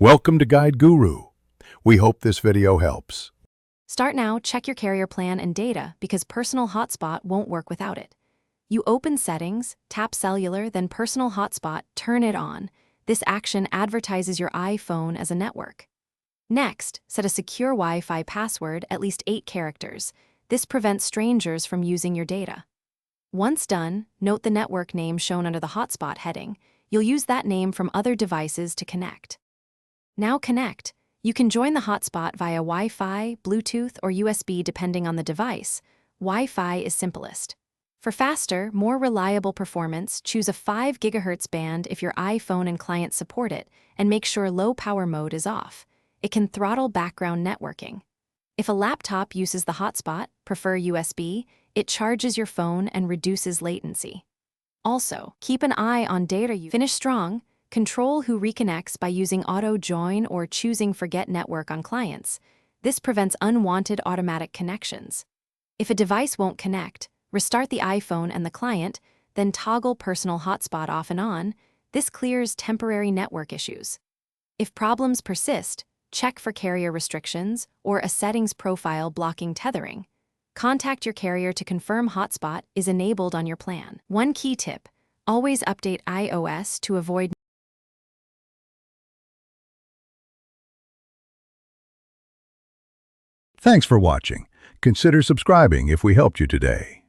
Welcome to Guide Guru. We hope this video helps. Start now, check your carrier plan and data because Personal Hotspot won't work without it. You open Settings, tap Cellular, then Personal Hotspot, turn it on. This action advertises your iPhone as a network. Next, set a secure Wi-Fi password, at least 8 characters. This prevents strangers from using your data. Once done, note the network name shown under the Hotspot heading. You'll use that name from other devices to connect. Now connect. You can join the hotspot via Wi-Fi, Bluetooth, or USB depending on the device. Wi-Fi is simplest. For faster, more reliable performance, choose a 5 GHz band if your iPhone and client support it, and make sure low power mode is off. It can throttle background networking. If a laptop uses the hotspot, prefer USB, it charges your phone and reduces latency. Also, keep an eye on data you finish strong. Control who reconnects by using auto join or choosing forget network on clients. This prevents unwanted automatic connections. If a device won't connect, restart the iPhone and the client, then toggle Personal Hotspot off and on. This clears temporary network issues. If problems persist, check for carrier restrictions or a settings profile blocking tethering. Contact your carrier to confirm Hotspot is enabled on your plan. One key tip: always update iOS to avoid Thanks for watching. Consider subscribing if we helped you today.